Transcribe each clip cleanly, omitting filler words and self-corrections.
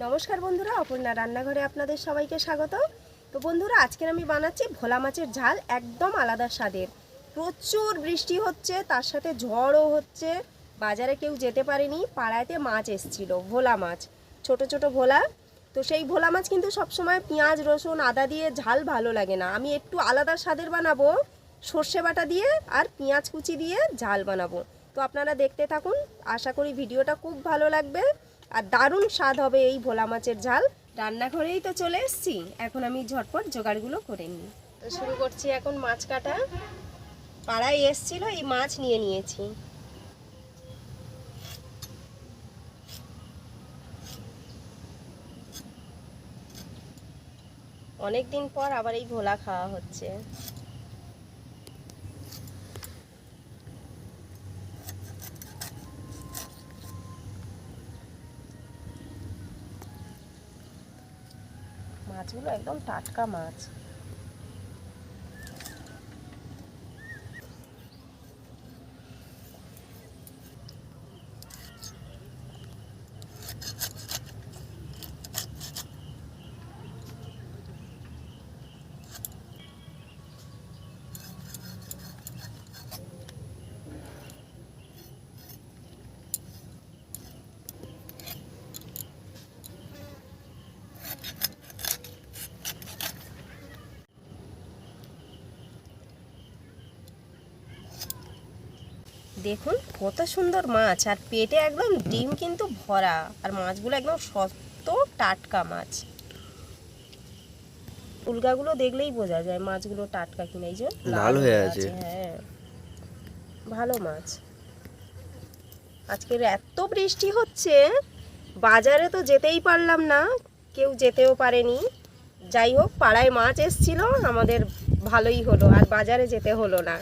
নমস্কার বন্ধুরা, অপর্ণা রান্নাঘরে আপনাদের সবাইকে স্বাগত। তো বন্ধুরা, আজকে আমি বানাচ্ছি ভোলা মাছের ঝাল, একদম আলাদা স্বাদের। প্রচুর বৃষ্টি হচ্ছে, তার সাথে ঝড়ও হচ্ছে। বাজারে কেউ যেতে পারেনি, পাড়াতে মাছ এসেছিল, ভোলা মাছ, ছোট ছোট ভোলা। তো সেই ভোলা মাছ কিন্তু সবসময় পেঁয়াজ রসুন আদা দিয়ে ঝাল ভালো লাগে না। আমি একটু আলাদা স্বাদের বানাবো, সর্ষে বাটা দিয়ে আর পেঁয়াজ কুচি দিয়ে ঝাল বানাবো। তো আপনারা দেখতে থাকুন, আশা করি ভিডিওটা খুব ভালো লাগবে আর দারুণ স্বাদ হবে এই ভোলা মাছের ঝাল। রান্নাঘরেই তো চলে এসেছি, এখন আমি ঝটপট জোগাড়গুলো করে নিই। তো শুরু করছি এখন মাছ কাটা। পাড়ায় এসছিল, এই মাছ নিয়ে নিয়েছি। অনেক দিন পর আবার এই ভোলা খাওয়া হচ্ছে। মাছগুলো একদম টাটকা মাছ। দেখুন কত সুন্দর মাছ, আর পেটে একদম ডিম কিন্তু ভরা, আর মাছগুলো একদম শক্ত টাটকা মাছ। উলগাগুলো দেখলেই বোঝা যায় মাছগুলো টাটকা কিনা। এই যে লাল হয়ে আছে। হ্যাঁ, ভালো মাছ। আজকের এত বৃষ্টি হচ্ছে, বাজারে তো যেতেই পারলাম না, কেউ যেতেও পারেনি। যাই হোক, পাড়ায় মাছ এসছিল, আমাদের ভালোই হলো, আর বাজারে যেতে হলো না।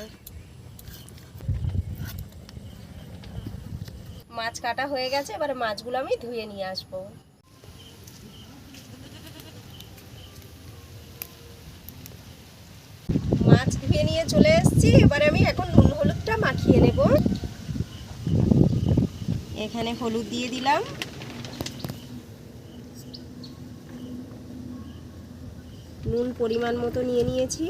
মাছ কাটা হয়ে গেছে, এবারে মাছগুলো আমি ধুয়ে নিয়ে আসবো। মাছ ধুয়ে নিয়ে চলে এসেছি, এবারে আমি এখন নুন হলুদটা মাখিয়ে নেব। এখানে হলুদ দিয়ে দিলাম, নুন পরিমাণ মতো নিয়ে নিয়েছি।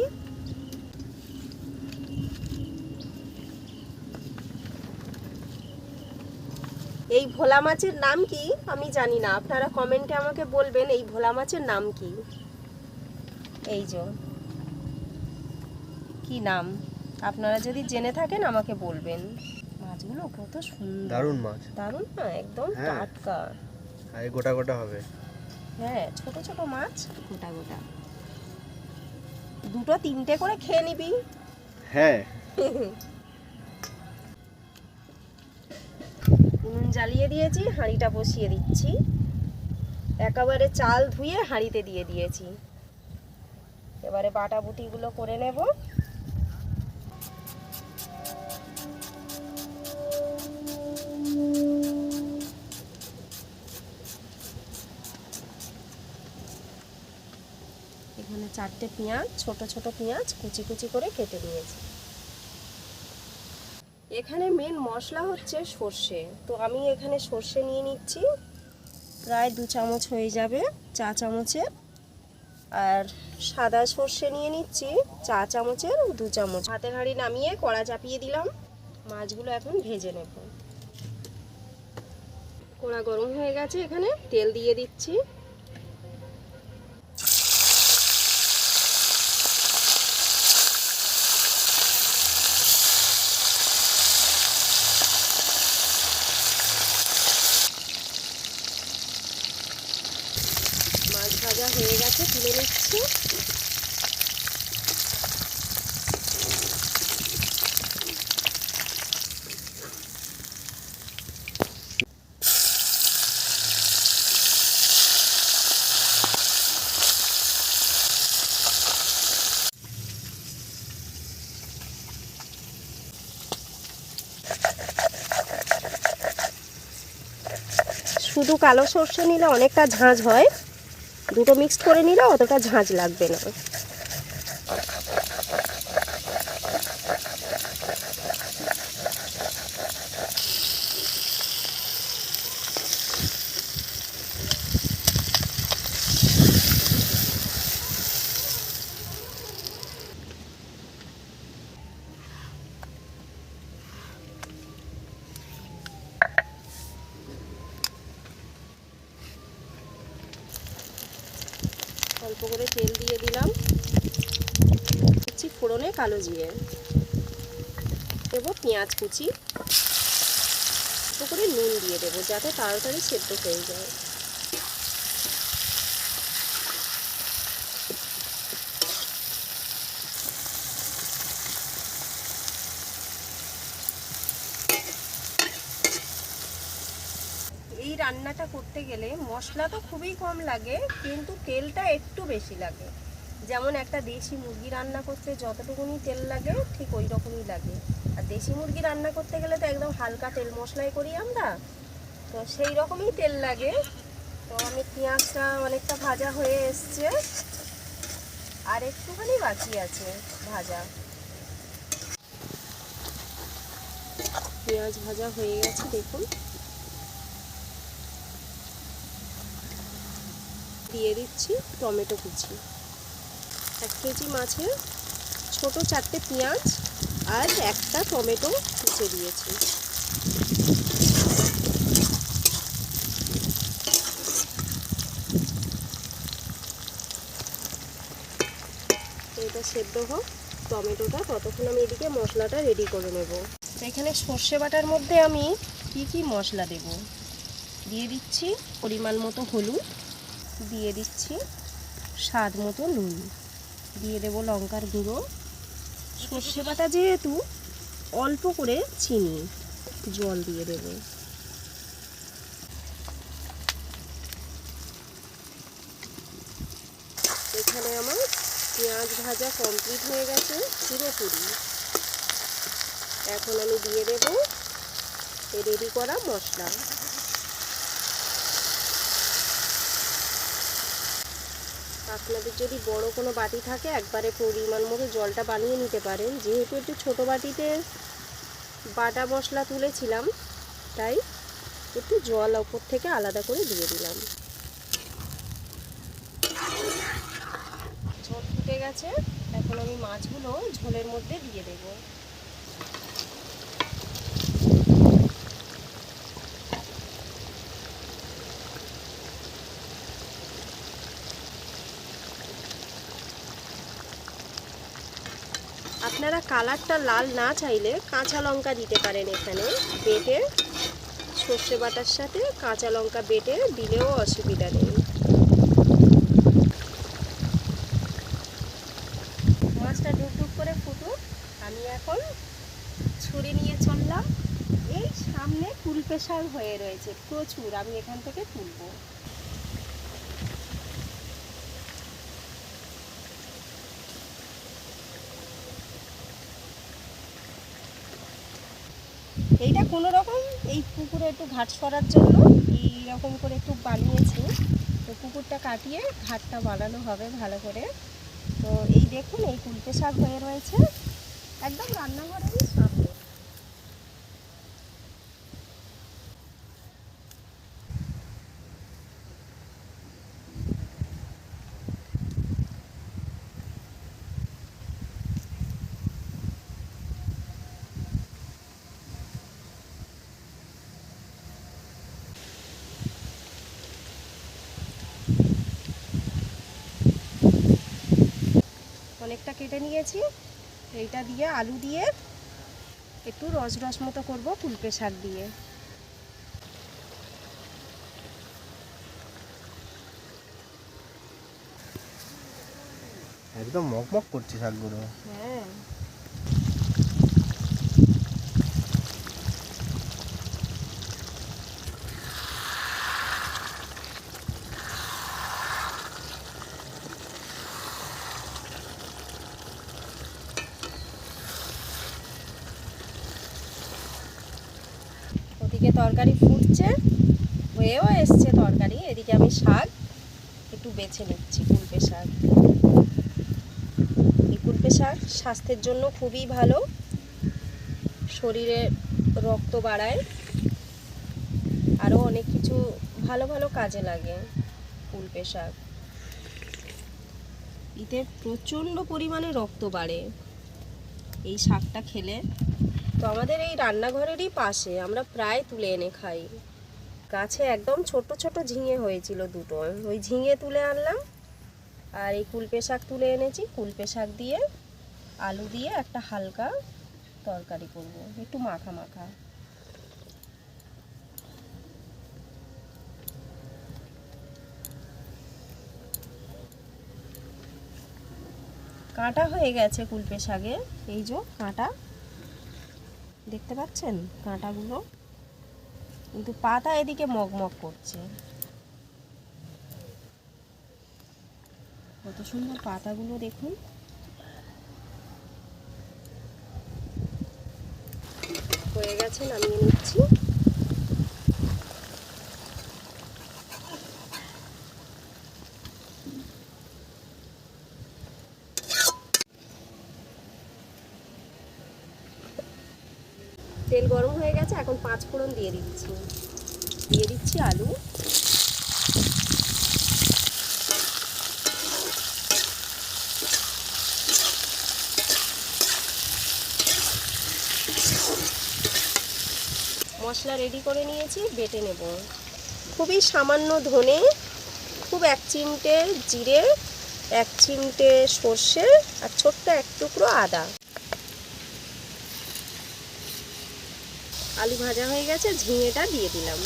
এই ভোলা মাছের নাম কি আমি জানি না, আপনারা কমেন্টে আমাকে বলবেন এই ভোলা মাছের নাম কি। এই যে কি নাম, আপনারা যদি জেনে থাকেন আমাকে বলবেন। মাছগুলো কত সুন্দর, দারুণ মাছ, দারুণ না, একদম টাটকা। আর গোটা গোটা হবে। হ্যাঁ, ছোট ছোট মাছ, গোটা গোটা। দুটো তিনটে করে খেয়ে নিবি। হ্যাঁ। উনুন জ্বালিয়ে দিয়েছি, হাঁড়িটা বসিয়ে দিচ্ছি। একেবারে চাল ধুয়ে হাঁড়িতে দিয়ে দিয়েছি। এবারে বাটাবুটিগুলো করে নেব। এখানে 4টে পেঁয়াজ, ছোট ছোট পেঁয়াজ কুচি কুচি করে কেটে নিয়েছি। এখানে মেন মশলা হচ্ছে সর্ষে, তো আমি এখানে সর্ষে নিয়ে নিচ্ছি, প্রায় 2 চামচ হয়ে যাবে, চা চামচের। আর সাদা সর্ষে নিয়ে নিচ্ছি চা চামচের 2 চামচ। হাতের হাঁড়ি নামিয়ে কড়া চাপিয়ে দিলাম, মাছগুলো এখন ভেজে নেব। কড়া গরম হয়ে গেছে, এখানে তেল দিয়ে দিচ্ছি। মাছ ভাজা হয়ে গেছে, তুলে নিচ্ছি। শুধু কালো সর্ষে নিলে অনেকটা ঝাঁঝ হয়, দুটো মিক্সড করে নিলে অতটা ঝাঁঝ লাগবে না। অল্প করে তেল দিয়ে দিলাম, দিচ্ছি ফোড়নে কালো জিরে, দেবো পেঁয়াজ কুচি, অল্প করে নুন দিয়ে দেবো যাতে তাড়াতাড়ি সেদ্ধ হয়ে যায়। এই রান্নাটা করতে গেলে মশলা তো খুবই কম লাগে, কিন্তু তেলটা একটু বেশি লাগে। যেমন একটা দেশি মুরগি রান্না করতে যতটুকুনি তেল লাগে ঠিক ওই রকমই লাগে। আর দেশি মুরগি রান্না করতে গেলে তো একদম হালকা তেল মশলাই করি আমরা, তো সেই রকমই তেল লাগে। তো আমি পেঁয়াজটা অনেকটা ভাজা হয়ে এসছে, আর একটুখানি বাকি আছে ভাজা। পেঁয়াজ ভাজা হয়ে গেছে দেখুন। দিয়ে দিচ্ছি টমেটো কুচি। 1 কেজি মাছের ছোট 4টে পেঁয়াজ আর একটা টমেটো কুচে দিয়েছি। এটা সেদ্ধ হোক টমেটোটা, ততক্ষণ আমি এদিকে মশলাটা রেডি করে নেব। এখানে সর্ষে বাটার মধ্যে আমি কি মশলা দেব, দিয়ে দিচ্ছি পরিমাণ মতো হলুদ, দিয়ে দিচ্ছি স্বাদ মতো নুন, দিয়ে দেব লঙ্কার গুঁড়ো। সর্ষে বাটা যেহেতু অল্প করে চিনি, জল দিয়ে দেব। এখানে আমার পেঁয়াজ ভাজা কমপ্লিট হয়ে গেছে পুরোপুরি। এখন আমি দিয়ে দেব রেডি করা মশলা। আপনাদের যদি বড় কোনো বাটি থাকে একবারে পরিমাণ মতো জলটা বানিয়ে নিতে পারেন। যেহেতু একটু ছোটো বাটিতে বাটা মশলা তুলেছিলাম, তাই একটু জল ওপর থেকে আলাদা করে দিয়ে দিলাম। ঝোল ফুটে গেছে, এখন আমি মাছগুলো ঝোলের মধ্যে দিয়ে দেব। আপনারা কালারটা লাল না চাইলে কাঁচা লঙ্কা দিতে পারেন। এখানে বেটে সর্ষে বাটার সাথে কাঁচা লঙ্কা বেটে দিলেও অসুবিধা নেই। মাছটা ডুবডুব করে ফুটুক, আমি এখন ছুরি নিয়ে চললাম। এই সামনে কুলপে শাক হয়ে রয়েছে প্রচুর, আমি এখান থেকে তুলবো। এইটা কোনো রকম এই পুকুরে একটু ঘাট সরার জন্য এইরকম করে একটু বানিয়েছি। তো পুকুরটা কাটিয়ে ঘাটটা বানানো হবে ভালো করে। তো এই দেখুন এই কুলপে শাক হয়ে রয়েছে একদম রান্নাঘরেরই সামনে। অনেকটা কেটে নিয়েছি, এইটা দিয়ে আলু দিয়ে একটু রস রস মতো করবো কুলপে শাক দিয়ে। একদম মকমক করছে শাকগুলো। হ্যাঁ, ওদিকে তরকারি ফুটছে, হয়েও এসছে তরকারি। এদিকে আমি শাক একটু বেছে নিচ্ছি, কুলপে শাক। এই কুলপে শাক স্বাস্থ্যের জন্য খুবই ভালো, শরীরে রক্ত বাড়ায়, আরও অনেক কিছু ভালো ভালো কাজে লাগে কুলপে শাক। এতে প্রচণ্ড পরিমাণে রক্ত বাড়ে এই শাকটা খেলে। তো আমাদের এই রান্নাঘরেরই পাশে, আমরা প্রায় তুলে এনে খাই। গাছে একদম ছোট ছোট ঝিঙে হয়েছিল দুটো, ওই ঝিঙে তুলে আনলাম, আর এই কুলপে শাক তুলে এনেছি, কুলপে শাক দিয়ে আলু দিয়ে একটা হালকা তরকারি করব, একটু মাখা মাখা। কাঁটা হয়ে গেছে কুলপে শাকে, এই যে কাঁটা দেখতে পাচ্ছেন কাঁটাগুলো, কিন্তু পাতা এদিকে মগমগ করছে। কত সুন্দর পাতাগুলো দেখুন। হয়ে গেছে, নামিয়ে নিচ্ছি। তেল গরম হয়ে গেছে, এখন 5 ফোড়ন দিয়ে দিচ্ছি আলু। মশলা রেডি করে নিয়েছি, বেটে নেব। খুবই সামান্য ধনে, খুব 1 চিমটে জিরে, 1 চিমটে সর্ষে আর ছোট্ট 1 টুকরো আদা। আলু ভাজা হয়ে গেছে, ঝিঙেটা দিয়ে দিলাম।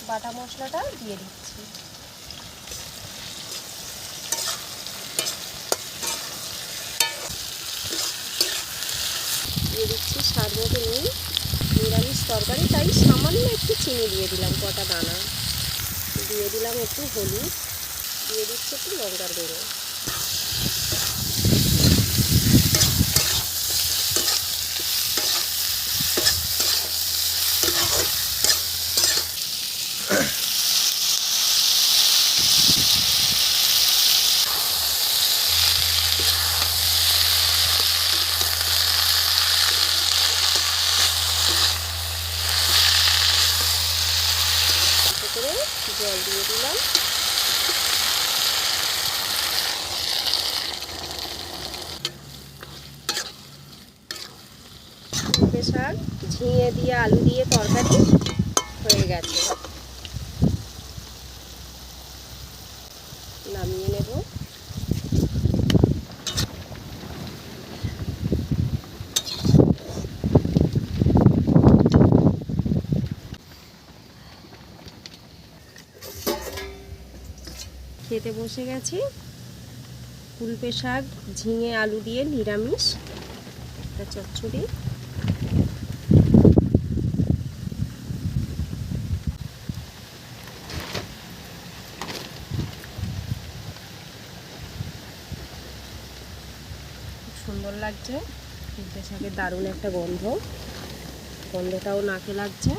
বাটা মশলাটা দিয়ে দিচ্ছি। দিয়ে দিচ্ছি স্বাদ মতো নুন। নিরামিষ তরকারি তাই সামান্য একটু চিনি দিয়ে দিলাম, কটা দানা দিয়ে দিলাম, একটু হলুদ দিয়ে দিচ্ছি, একটু লঙ্কার গুঁড়ো। করে জল দিয়ে দিলাম। কুলপে শাক, ঝিঙে দিয়ে আলু দিয়ে তরকারি হয়ে গেছে, নামিয়ে নেব। খেতে বসে গেছি। কুলপে শাক, ঝিঙে আলু দিয়ে নিরামিষ একটা চচ্চড়ি। খুব সুন্দর লাগছে, কুলপে শাকের দারুণ একটা গন্ধটাও নাকে লাগছে,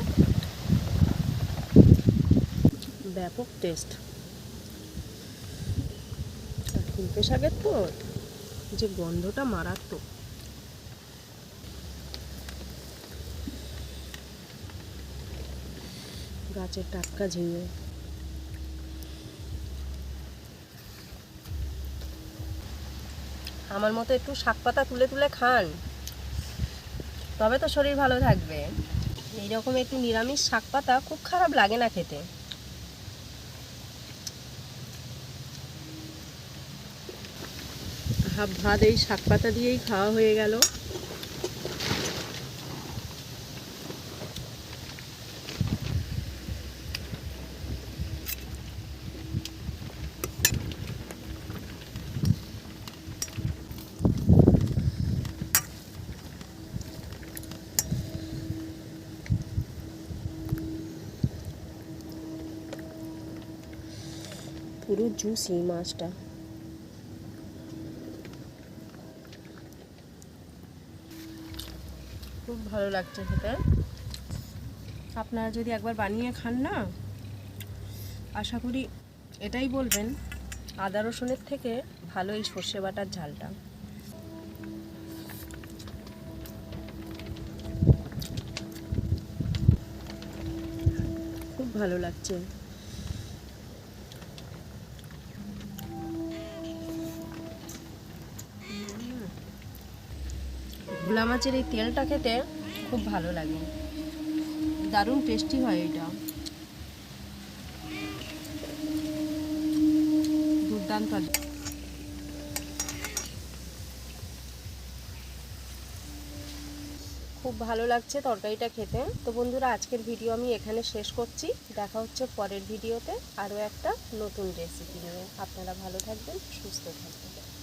ব্যাপক টেস্ট। আর কুলপে শাকের তো যে গন্ধটা মারাত্মক। গাছের টাটকা ঝিঙে। আমার মতো একটু শাক পাতা তুলে তুলে খান, তবে তো শরীর ভালো থাকবে। এইরকম একটু নিরামিষ শাক পাতা খুব খারাপ লাগে না খেতে। হাফ ভাত এই শাক পাতা দিয়েই খাওয়া হয়ে গেল। পুরো জুসি মাছটা। খুব ভালো লাগছে খেতে। আপনারা যদি একবার বানিয়ে খান না, আশা করি এটাই বলবেন আদা রসুনের থেকে ভালো এই সর্ষে বাটার ঝালটা। খুব ভালো লাগছে। ভোলা মাছের এই তেলটা খেতে খুব ভালো লাগে, দারুণ টেস্টি হয় এটা, দুর্দান্ত। খুব ভালো লাগছে তরকারিটা খেতে। তো বন্ধুরা, আজকের ভিডিও আমি এখানে শেষ করছি। দেখা হচ্ছে পরের ভিডিওতে আরও একটা নতুন রেসিপি নিয়ে। আপনারা ভালো থাকবেন, সুস্থ থাকবেন।